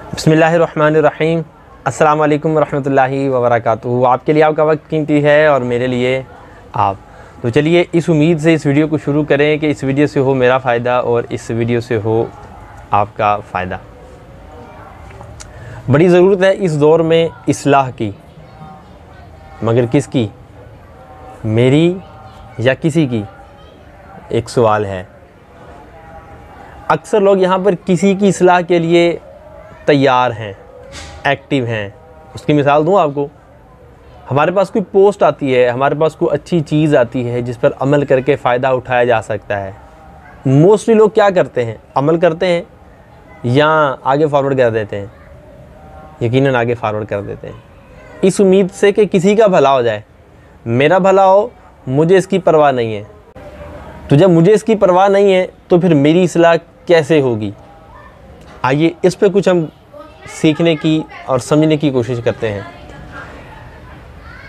बिस्मिल्लाहिर्रहमानिर्रहीम। अस्सलाम वालेकुम वरहमतुल्लाहि वबरकातुहू। आपके लिए आपका वक्त कीमती है और मेरे लिए आप। तो चलिए इस उम्मीद से इस वीडियो को शुरू करें कि इस वीडियो से हो मेरा फ़ायदा और इस वीडियो से हो आपका फ़ायदा। बड़ी ज़रूरत है इस दौर में इस्लाह की, मगर किसकी, मेरी या किसी की? एक सवाल है। अक्सर लोग यहाँ पर किसी की इस्लाह के लिए तैयार हैं, एक्टिव हैं। उसकी मिसाल दूँ आपको। हमारे पास कोई पोस्ट आती है, हमारे पास कोई अच्छी चीज़ आती है जिस पर अमल करके फ़ायदा उठाया जा सकता है। मोस्टली लोग क्या करते हैं, अमल करते हैं या आगे फॉरवर्ड कर देते हैं? यकीनन आगे फॉरवर्ड कर देते हैं, इस उम्मीद से कि किसी का भला हो जाए, मेरा भला हो, मुझे इसकी परवाह नहीं है। तो जब मुझे इसकी परवाह नहीं है तो फिर मेरी इस्लाह कैसे होगी? आइए इस पे कुछ हम सीखने की और समझने की कोशिश करते हैं।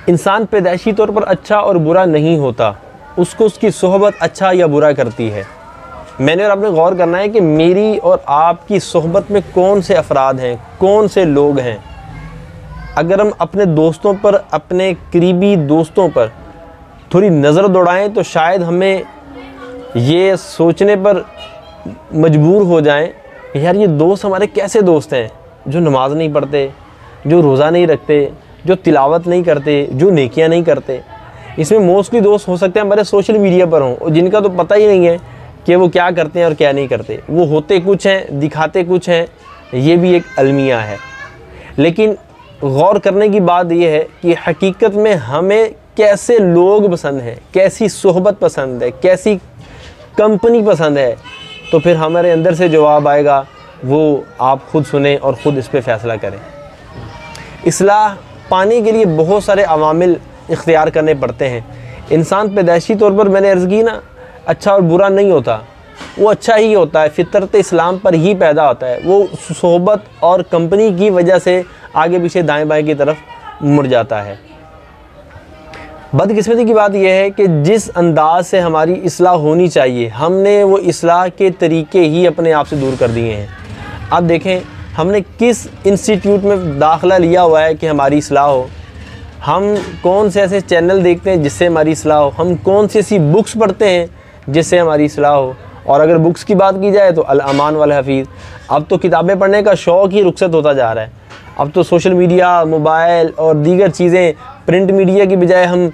इंसान पैदाइशी तौर पर अच्छा और बुरा नहीं होता, उसको उसकी सोहबत अच्छा या बुरा करती है। मैंने और आपने गौर करना है कि मेरी और आपकी सोहबत में कौन से अफराद हैं, कौन से लोग हैं। अगर हम अपने दोस्तों पर, अपने करीबी दोस्तों पर थोड़ी नज़र दौड़ाएं तो शायद हमें ये सोचने पर मजबूर हो जाएं यार ये दोस्त हमारे कैसे दोस्त हैं, जो नमाज नहीं पढ़ते, जो रोज़ा नहीं रखते, जो तिलावत नहीं करते, जो नेकियां नहीं करते। इसमें मोस्टली दोस्त हो सकते हैं हमारे सोशल मीडिया पर हों और जिनका तो पता ही नहीं है कि वो क्या करते हैं और क्या नहीं करते। वो होते कुछ हैं, दिखाते कुछ हैं, ये भी एक अलमिया है। लेकिन गौर करने की बात यह है कि हकीकत में हमें कैसे लोग पसंद हैं, कैसी सोहबत पसंद है, कैसी कंपनी पसंद है। तो फिर हमारे अंदर से जवाब आएगा, वो आप खुद सुने और ख़ुद इस पर फ़ैसला करें। इस्लाह पाने के लिए बहुत सारे अवामिल इख्तियार करने पड़ते हैं। इंसान पैदाइशी तौर पर, मैंने अर्ज़ की ना, अच्छा और बुरा नहीं होता, वो अच्छा ही होता है, फितरत इस्लाम पर ही पैदा होता है। वो सोहबत और कंपनी की वजह से आगे पीछे दाएं बाएं की तरफ मुड़ जाता है। बदकिस्मती की बात यह है कि जिस अंदाज से हमारी इस्लाह होनी चाहिए, हमने वो इस्लाह के तरीके ही अपने आप से दूर कर दिए हैं। अब देखें हमने किस इंस्टीट्यूट में दाखिला लिया हुआ है कि हमारी इस्लाह हो। हम कौन से ऐसे चैनल देखते हैं जिससे हमारी इस्लाह हो। हम कौन सी ऐसी बुक्स पढ़ते हैं जिससे हमारी इस्लाह हो। और अगर बुक्स की बात की जाए तो अल अमान वल हफीज़। अब तो किताबें पढ़ने का शौक़ ही रुखसत होता जा रहा है। अब तो सोशल मीडिया, मोबाइल और दीगर चीज़ें, प्रिंट मीडिया की बजाय हम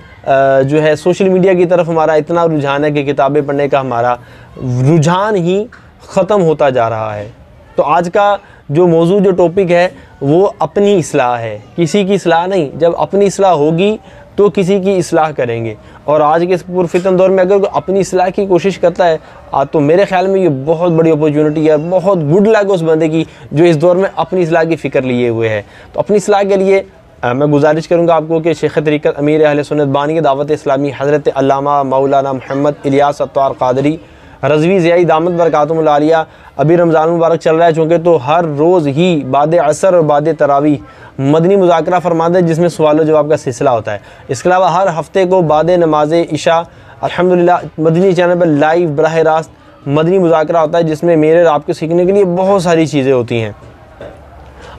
जो है सोशल मीडिया की तरफ हमारा इतना रुझान है कि किताबें पढ़ने का हमारा रुझान ही ख़त्म होता जा रहा है। तो आज का जो मौजू, जो टॉपिक है, वो अपनी इस्लाह है, किसी की इस्लाह नहीं। जब अपनी इस्लाह होगी तो किसी की इस्लाह करेंगे। और आज के इस पुरफितन दौर में अगर कोई अपनी इस्लाह की कोशिश करता है तो मेरे ख़्याल में ये बहुत बड़ी अपॉर्चुनिटी है, बहुत गुड लक उस बंदे की जो इस दौर में अपनी इस्लाह की फ़िक्र लिए हुए है। तो अपनी इस्लाह के लिए मैं गुजारिश करूँगा आपको कि शेख तरीक़त अमीर अहले सुन्नत बानी दावत इस्लामी हज़रत अल्लामा मौलाना मोहम्मद इलियास अत्तार क़ादरी रज़वी ज़ियाई दामत बरकातुहुल आलिया, अभी रमज़ान मुबारक चल रहा है चूँकि, तो हर रोज़ ही बाद असर और बाद तरावी मदनी मुज़ाकरा फरमाते हैं जिसमें सवाल व जवाब का सिलसिला होता है। इसके अलावा हर हफ्ते को बाद नमाज इशा अल्हम्दुलिल्लाह मदनी चैनल पर लाइव बराह रास्त मदनी मुज़ाकरा होता है जिसमें मेरे और आपके सीखने के लिए बहुत सारी चीज़ें होती हैं।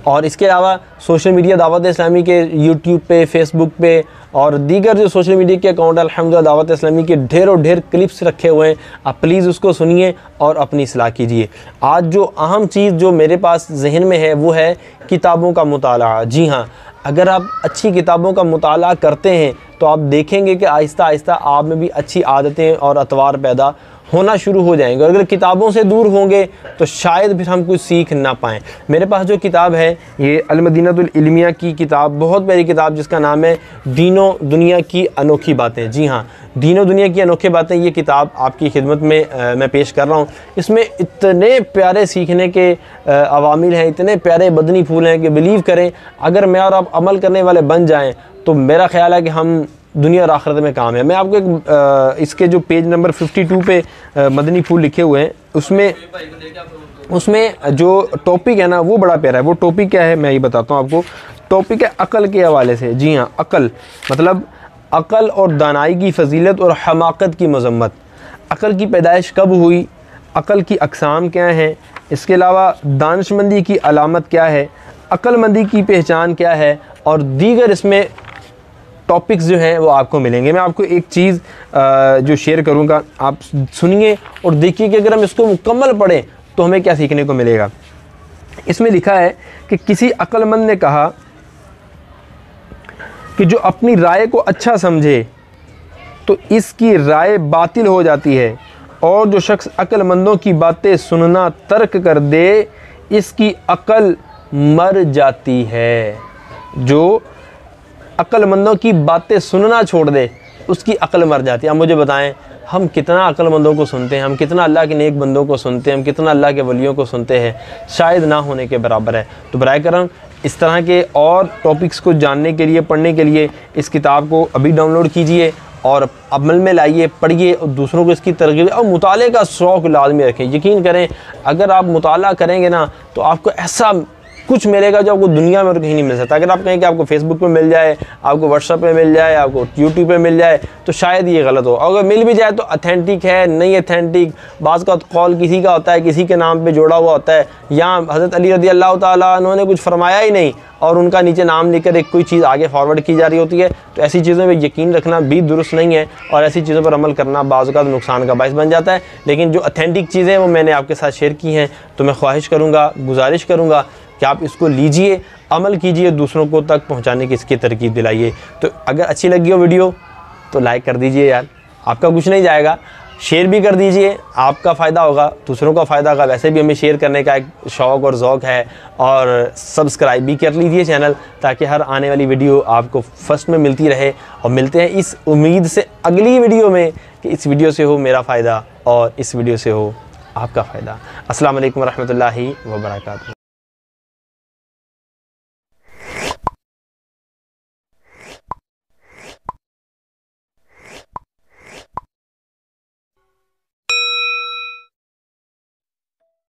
और इसके अलावा सोशल मीडिया दावत इस्लामी के यूट्यूब पे, फेसबुक पे और दीगर जो सोशल मीडिया के अकाउंट अल्हम्दुलिल्लाह दावत इस्लामी के ढेरों ढेर क्लिप्स रखे हुए हैं। आप प्लीज़ उसको सुनिए और अपनी इस्लाह कीजिए। आज जो अहम चीज़ जो मेरे पास जहन में है वो है किताबों का मुताला। जी हाँ, अगर आप अच्छी किताबों का मुताला करते हैं तो आप देखेंगे कि आहिस्ता आहिस्ता आप में भी अच्छी आदतें और अतवार पैदा होना शुरू हो जाएंगे। और अगर किताबों से दूर होंगे तो शायद फिर हम कुछ सीख ना पाएँ। मेरे पास जो किताब है ये अल मदीनतुल इल्मिया की किताब, बहुत प्यारी किताब जिसका नाम है दीनो दुनिया की अनोखी बातें। जी हाँ, दीनो दुनिया की अनोखी बातें, ये किताब आपकी खिदमत में मैं पेश कर रहा हूँ। इसमें इतने प्यारे सीखने के अवामिल हैं, इतने प्यारे बदनी फूल हैं कि बिलीव करें अगर मैं और आप अमल करने वाले बन जाएँ तो मेरा ख्याल है कि हम दुनिया और आखिरत में काम है। मैं आपको एक इसके जो पेज नंबर 52 पे मदनी फूल लिखे हुए हैं उसमें जो टॉपिक है ना वो बड़ा प्यारा है। वो टॉपिक क्या है मैं ये बताता हूँ आपको। टॉपिक है अक़ल के हवाले से। जी हाँ, अक़ल मतलब अक़ल और दानाई की फजीलत और हमाकत की मजम्मत। अक़ल की पैदाइश कब हुई, अक़ल की अक़साम क्या हैं, इसके अलावा दानिशमंदी की अलामत क्या है, अक्लमंदी की पहचान क्या है, और दीगर इसमें टॉपिक्स जो हैं वो आपको मिलेंगे। मैं आपको एक चीज़ जो शेयर करूँगा, आप सुनिए और देखिए कि अगर हम इसको मुकम्मल पढ़ें तो हमें क्या सीखने को मिलेगा। इसमें लिखा है कि किसी अक्लमंद ने कहा कि जो अपनी राय को अच्छा समझे तो इसकी राय बातिल हो जाती है, और जो शख्स अक्लमंदों की बातें सुनना तर्क कर दे इसकी अक्ल मर जाती है। जो अक्लमंदों की बातें सुनना छोड़ दे उसकी अक्ल मर जाती है। अब मुझे बताएं, हम कितना अक्लमंदों को सुनते हैं, हम कितना अल्लाह के नेक बंदों को सुनते हैं, हम कितना अल्लाह के वलियों को सुनते हैं, शायद ना होने के बराबर है। तो बराए करम इस तरह के और टॉपिक्स को जानने के लिए, पढ़ने के लिए इस किताब को अभी डाउनलोड कीजिए और अमल में लाइए, पढ़िए और दूसरों को इसकी तरगीब और मुताले का शौक़ लाजमी रखें। यकीन करें, अगर आप मुताला करेंगे ना तो आपको ऐसा कुछ मिलेगा जो आपको दुनिया में और कहीं नहीं मिल सकता। अगर आप कहें कि आपको फेसबुक पे मिल जाए, आपको व्हाट्सएप पे मिल जाए, आपको यूट्यूब पे मिल जाए, तो शायद ये गलत हो। अगर मिल भी जाए तो अथेंटिक है, नहीं अथेंटिक, बाज़ का कॉल किसी का होता है, किसी के नाम पे जोड़ा हुआ होता है, या हज़रत अली रज़ी अल्लाह ताला उन्होंने कुछ फरमाया ही नहीं और उनका नीचे नाम लिखकर एक कोई चीज़ आगे फॉरवर्ड की जा रही होती है। तो ऐसी चीज़ों में यकीन रखना भी दुरुस्त नहीं है और ऐसी चीज़ों पर अमल करना बाज़ का नुकसान का बायस बन जाता है। लेकिन जो अथेंटिक चीज़ें वो मैंने आपके साथ शेयर की हैं, तो मैं ख्वाहिश करूँगा, गुजारिश करूँगा कि आप इसको लीजिए, अमल कीजिए, दूसरों को तक पहुंचाने की इसकी तरकीब दिलाइए। तो अगर अच्छी लगी हो वीडियो तो लाइक कर दीजिए यार, आपका कुछ नहीं जाएगा। शेयर भी कर दीजिए, आपका फ़ायदा होगा, दूसरों का फ़ायदा होगा। वैसे भी हमें शेयर करने का एक शौक़ और ज़ौक़ है। और सब्सक्राइब भी कर लीजिए चैनल, ताकि हर आने वाली वीडियो आपको फर्स्ट में मिलती रहे। और मिलते हैं इस उम्मीद से अगली वीडियो में कि इस वीडियो से हो मेरा फ़ायदा और इस वीडियो से हो आपका फ़ायदा। अस्सलाम वालेकुम रहमतुल्लाहि व बरकातहू।